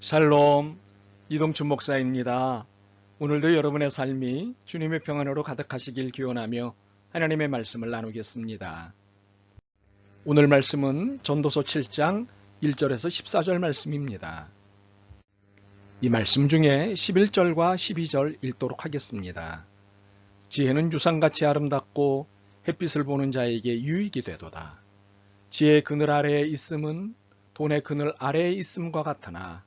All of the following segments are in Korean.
샬롬, 이동춘 목사입니다. 오늘도 여러분의 삶이 주님의 평안으로 가득하시길 기원하며 하나님의 말씀을 나누겠습니다. 오늘 말씀은 전도서 7장 1절에서 14절 말씀입니다. 이 말씀 중에 11절과 12절 읽도록 하겠습니다. 지혜는 유상같이 아름답고 햇빛을 보는 자에게 유익이 되도다. 지혜의 그늘 아래에 있음은 돈의 그늘 아래에 있음과 같으나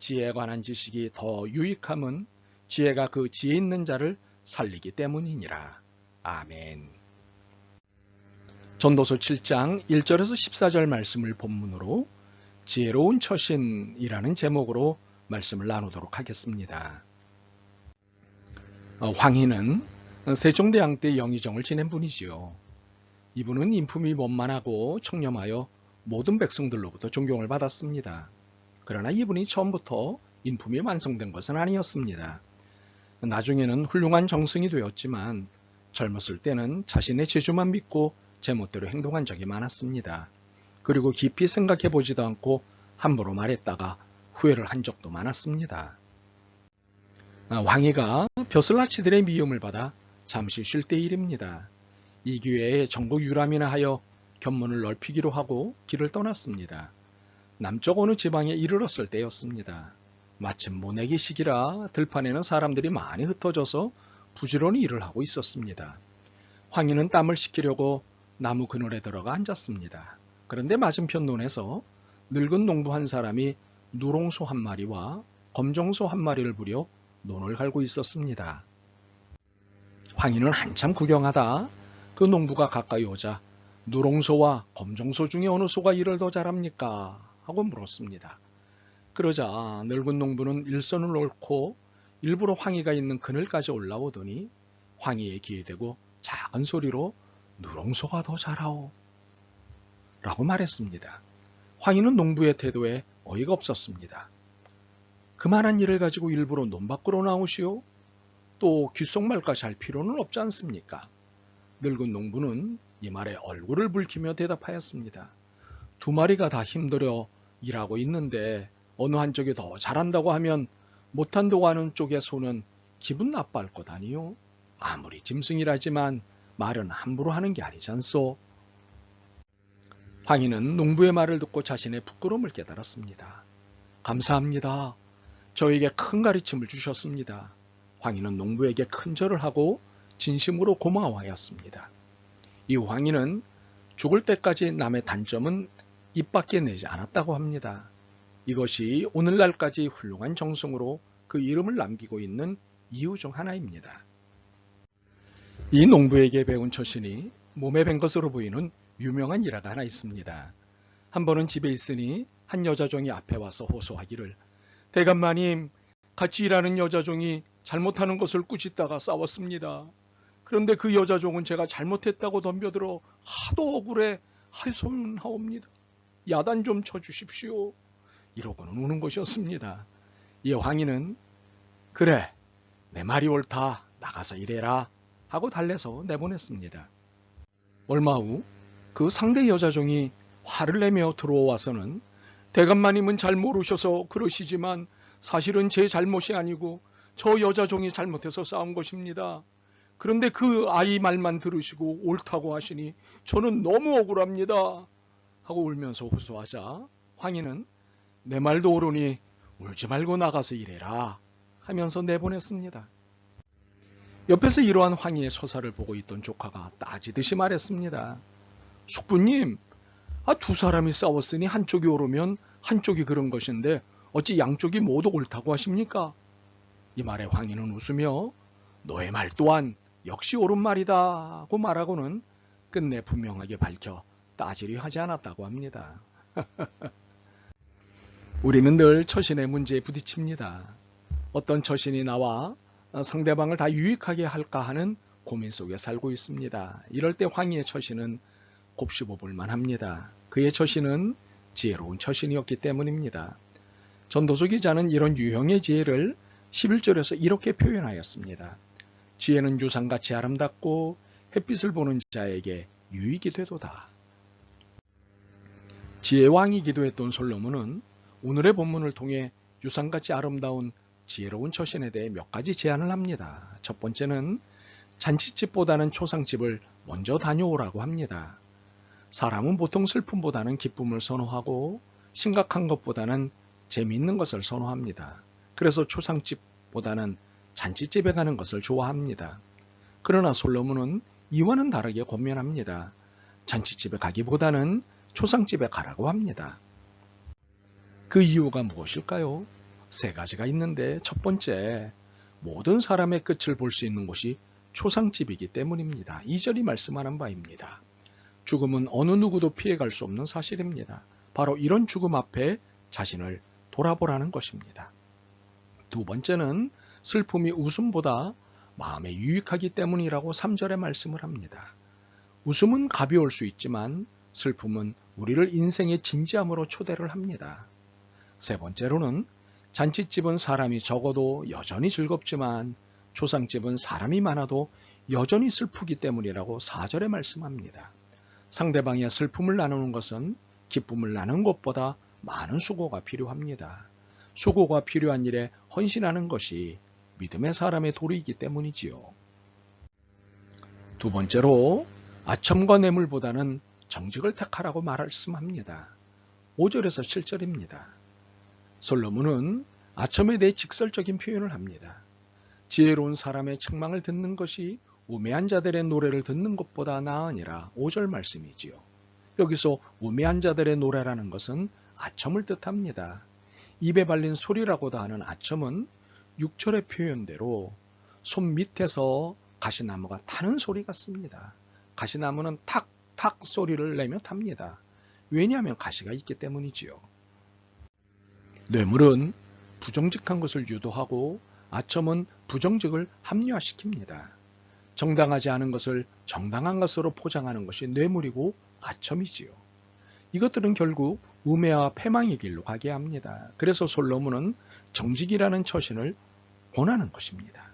지혜에 관한 지식이 더 유익함은 지혜가 그 지혜 있는 자를 살리기 때문이니라. 아멘. 전도서 7장 1절에서 14절 말씀을 본문으로 지혜로운 처신이라는 제목으로 말씀을 나누도록 하겠습니다. 황희는 세종대왕 때 영의정을 지낸 분이지요. 이분은 인품이 원만하고 청렴하여 모든 백성들로부터 존경을 받았습니다. 그러나 이분이 처음부터 인품이 완성된 것은 아니었습니다. 나중에는 훌륭한 정승이 되었지만 젊었을 때는 자신의 재주만 믿고 제멋대로 행동한 적이 많았습니다. 그리고 깊이 생각해 보지도 않고 함부로 말했다가 후회를 한 적도 많았습니다. 황희가 벼슬아치들의 미움을 받아 잠시 쉴 때 일입니다. 이 기회에 전국 유람이나 하여 견문을 넓히기로 하고 길을 떠났습니다. 남쪽 어느 지방에 이르렀을 때였습니다. 마침 모내기 시기라 들판에는 사람들이 많이 흩어져서 부지런히 일을 하고 있었습니다. 황희는 땀을 식히려고 나무 그늘에 들어가 앉았습니다. 그런데 맞은편 논에서 늙은 농부 한 사람이 누롱소 한 마리와 검정소 한 마리를 부려 논을 갈고 있었습니다. 황희는 한참 구경하다 그 농부가 가까이 오자 누롱소와 검정소 중에 어느 소가 일을 더 잘합니까? 하고 물었습니다. 그러자 늙은 농부는 일선을 옳고 일부러 황희가 있는 그늘까지 올라오더니 황희의 귀에 대고 작은 소리로 누렁소가 더 잘하오 라고 말했습니다. 황희는 농부의 태도에 어이가 없었습니다. 그만한 일을 가지고 일부러 논 밖으로 나오시오? 또 귓속말까지 할 필요는 없지 않습니까? 늙은 농부는 이 말에 얼굴을 붉히며 대답하였습니다. 두 마리가 다 힘들어 일하고 있는데 어느 한쪽이 더 잘한다고 하면 못한다고 하는 쪽의 소는 기분 나빠할 것 아니요? 아무리 짐승이라지만 말은 함부로 하는 게 아니지 않소? 황희는 농부의 말을 듣고 자신의 부끄러움을 깨달았습니다. 감사합니다. 저에게 큰 가르침을 주셨습니다. 황희는 농부에게 큰 절을 하고 진심으로 고마워하였습니다. 이 황희는 죽을 때까지 남의 단점은 입 밖에 내지 않았다고 합니다. 이것이 오늘날까지 훌륭한 정성으로 그 이름을 남기고 있는 이유 중 하나입니다. 이 농부에게 배운 처신이 몸에 밴 것으로 보이는 유명한 일화가 하나 있습니다. 한 번은 집에 있으니 한 여자종이 앞에 와서 호소하기를 대감마님, 같이 일하는 여자종이 잘못하는 것을 꾸짖다가 싸웠습니다. 그런데 그 여자종은 제가 잘못했다고 덤벼들어 하도 억울해 하소연하옵니다. 야단 좀 쳐주십시오. 이러고는 우는 것이었습니다. 이 황희는 그래 내 말이 옳다 나가서 일해라 하고 달래서 내보냈습니다. 얼마 후 그 상대 여자종이 화를 내며 들어와서는 대감마님은 잘 모르셔서 그러시지만 사실은 제 잘못이 아니고 저 여자종이 잘못해서 싸운 것입니다. 그런데 그 아이 말만 들으시고 옳다고 하시니 저는 너무 억울합니다. 하고 울면서 호소하자 황희는 내 말도 옳으니 울지 말고 나가서 일해라 하면서 내보냈습니다. 옆에서 이러한 황희의 소사를 보고 있던 조카가 따지듯이 말했습니다. 숙부님, 두 사람이 싸웠으니 한쪽이 옳으면 한쪽이 그런 것인데 어찌 양쪽이 모두 옳다고 하십니까? 이 말에 황희는 웃으며 너의 말 또한 역시 옳은 말이다 고 말하고는 끝내 분명하게 밝혀 따지려 하지 않았다고 합니다. 우리는 늘 처신의 문제에 부딪힙니다. 어떤 처신이 나와 상대방을 다 유익하게 할까 하는 고민 속에 살고 있습니다. 이럴 때 황희의 처신은 곱씹어 볼 만합니다. 그의 처신은 지혜로운 처신이었기 때문입니다. 전도서 기자는 이런 유형의 지혜를 11절에서 이렇게 표현하였습니다. 지혜는 유상같이 아름답고 햇빛을 보는 자에게 유익이 되도다. 지혜왕이 기도했던 솔로몬은 오늘의 본문을 통해 유산같이 아름다운 지혜로운 처신에 대해 몇 가지 제안을 합니다. 첫 번째는 잔치집보다는 초상집을 먼저 다녀오라고 합니다. 사람은 보통 슬픔보다는 기쁨을 선호하고 심각한 것보다는 재미있는 것을 선호합니다. 그래서 초상집보다는 잔치집에 가는 것을 좋아합니다. 그러나 솔로몬은 이와는 다르게 권면합니다. 잔치집에 가기보다는 초상집에 가라고 합니다. 그 이유가 무엇일까요? 세 가지가 있는데 첫 번째, 모든 사람의 끝을 볼 수 있는 곳이 초상집이기 때문입니다. 2절이 말씀하는 바입니다. 죽음은 어느 누구도 피해갈 수 없는 사실입니다. 바로 이런 죽음 앞에 자신을 돌아보라는 것입니다. 두 번째는 슬픔이 웃음보다 마음에 유익하기 때문이라고 3절에 말씀을 합니다. 웃음은 가벼울 수 있지만 슬픔은 우리를 인생의 진지함으로 초대를 합니다. 세 번째로는 잔치집은 사람이 적어도 여전히 즐겁지만 초상집은 사람이 많아도 여전히 슬프기 때문이라고 4절에 말씀합니다. 상대방의 슬픔을 나누는 것은 기쁨을 나누는 것보다 많은 수고가 필요합니다. 수고가 필요한 일에 헌신하는 것이 믿음의 사람의 도리이기 때문이지요. 두 번째로 아첨과 뇌물보다는 정직을 택하라고 말씀합니다. 5절에서 7절입니다. 솔로몬은 아첨에 대해 직설적인 표현을 합니다. 지혜로운 사람의 책망을 듣는 것이 우매한 자들의 노래를 듣는 것보다 나으니라 5절 말씀이지요. 여기서 우매한 자들의 노래라는 것은 아첨을 뜻합니다. 입에 발린 소리라고도 하는 아첨은 6절의 표현대로 손 밑에서 가시나무가 타는 소리 같습니다. 가시나무는 탁탁 소리를 내며 탑니다. 왜냐하면 가시가 있기 때문이지요. 뇌물은 부정직한 것을 유도하고 아첨은 부정직을 합리화시킵니다. 정당하지 않은 것을 정당한 것으로 포장하는 것이 뇌물이고 아첨이지요. 이것들은 결국 우매와 패망의 길로 가게 합니다. 그래서 솔로몬은 정직이라는 처신을 권하는 것입니다.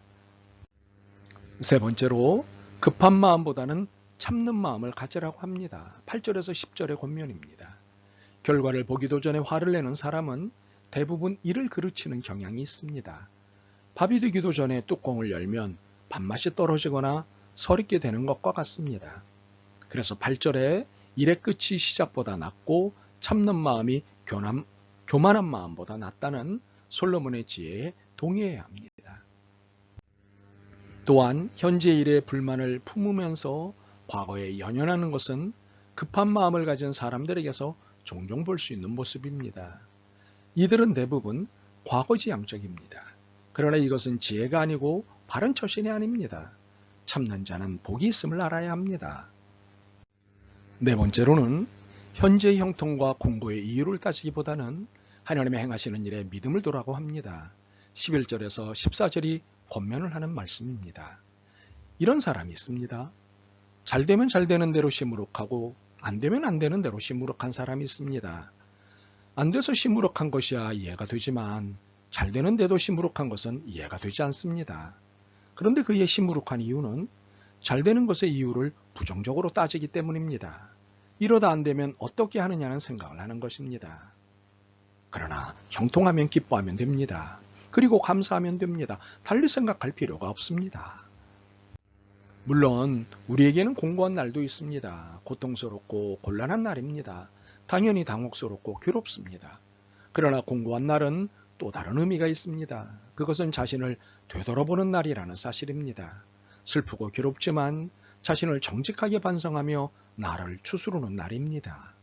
세 번째로 급한 마음보다는 참는 마음을 가지라고 합니다. 8절에서 10절의 권면입니다. 결과를 보기도 전에 화를 내는 사람은 대부분 이를 그르치는 경향이 있습니다. 밥이 되기도 전에 뚜껑을 열면 밥맛이 떨어지거나 서립게 되는 것과 같습니다. 그래서 8절에 일의 끝이 시작보다 낫고 참는 마음이 교만한 마음보다 낫다는 솔로몬의 지혜에 동의해야 합니다. 또한 현재 일에 불만을 품으면서 과거에 연연하는 것은 급한 마음을 가진 사람들에게서 종종 볼 수 있는 모습입니다. 이들은 대부분 과거지향적입니다. 그러나 이것은 지혜가 아니고 바른 처신이 아닙니다. 참는 자는 복이 있음을 알아야 합니다. 네 번째로는 현재의 형통과 공고의 이유를 따지기보다는 하나님의 행하시는 일에 믿음을 두라고 합니다. 11절에서 14절이 권면을 하는 말씀입니다. 이런 사람이 있습니다. 잘 되면 잘 되는 대로 시무룩하고 안 되면 안 되는 대로 시무룩한 사람이 있습니다. 안 돼서 시무룩한 것이야 이해가 되지만 잘 되는데도 시무룩한 것은 이해가 되지 않습니다. 그런데 그의 시무룩한 이유는 잘 되는 것의 이유를 부정적으로 따지기 때문입니다. 이러다 안 되면 어떻게 하느냐는 생각을 하는 것입니다. 그러나 형통하면 기뻐하면 됩니다. 그리고 감사하면 됩니다. 달리 생각할 필요가 없습니다. 물론 우리에게는 공고한 날도 있습니다. 고통스럽고 곤란한 날입니다. 당연히 당혹스럽고 괴롭습니다. 그러나 공고한 날은 또 다른 의미가 있습니다. 그것은 자신을 되돌아보는 날이라는 사실입니다. 슬프고 괴롭지만 자신을 정직하게 반성하며 나를 추스르는 날입니다.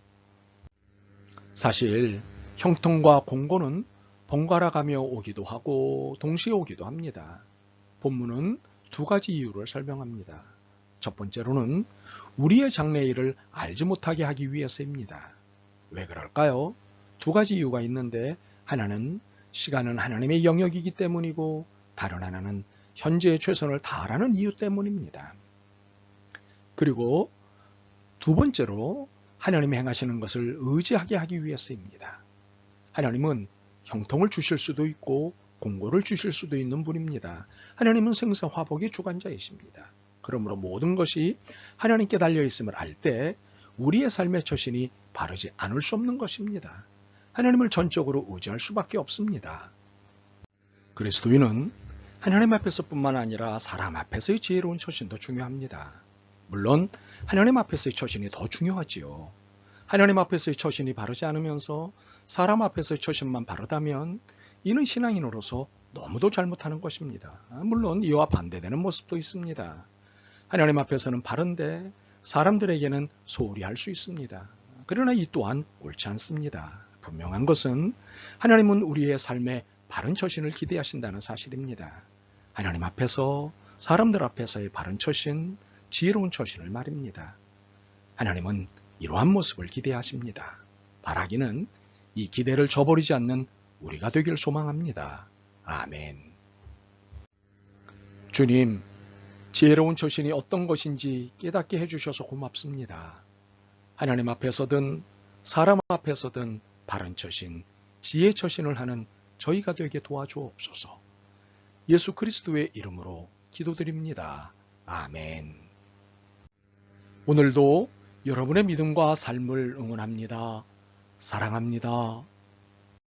사실 형통과 공고는 번갈아 가며 오기도 하고 동시에 오기도 합니다. 본문은 두 가지 이유를 설명합니다. 첫 번째로는 우리의 장래일을 알지 못하게 하기 위해서입니다. 왜 그럴까요? 두 가지 이유가 있는데 하나는 시간은 하나님의 영역이기 때문이고 다른 하나는 현재의 최선을 다하라는 이유 때문입니다. 그리고 두 번째로 하나님이 행하시는 것을 의지하게 하기 위해서입니다. 하나님은 형통을 주실 수도 있고 공고를 주실 수도 있는 분입니다. 하나님은 생사화복의 주관자이십니다. 그러므로 모든 것이 하나님께 달려있음을 알 때 우리의 삶의 처신이 바르지 않을 수 없는 것입니다. 하나님을 전적으로 의지할 수밖에 없습니다. 그리스도인은 하나님 앞에서뿐만 아니라 사람 앞에서의 지혜로운 처신도 중요합니다. 물론 하나님 앞에서의 처신이 더 중요하지요. 하나님 앞에서의 처신이 바르지 않으면서 사람 앞에서의 처신만 바르다면 이는 신앙인으로서 너무도 잘못하는 것입니다. 물론 이와 반대되는 모습도 있습니다. 하나님 앞에서는 바른데 사람들에게는 소홀히 할 수 있습니다. 그러나 이 또한 옳지 않습니다. 분명한 것은 하나님은 우리의 삶에 바른 처신을 기대하신다는 사실입니다. 하나님 앞에서 사람들 앞에서의 바른 처신, 지혜로운 처신을 말입니다. 하나님은 이러한 모습을 기대하십니다. 바라기는 이 기대를 저버리지 않는 우리가 되길 소망합니다. 아멘. 주님, 지혜로운 처신이 어떤 것인지 깨닫게 해주셔서 고맙습니다. 하나님 앞에서든 사람 앞에서든 바른 처신, 지혜 처신을 하는 저희가 되게 도와주옵소서. 예수 그리스도의 이름으로 기도드립니다. 아멘. 오늘도 여러분의 믿음과 삶을 응원합니다. 사랑합니다.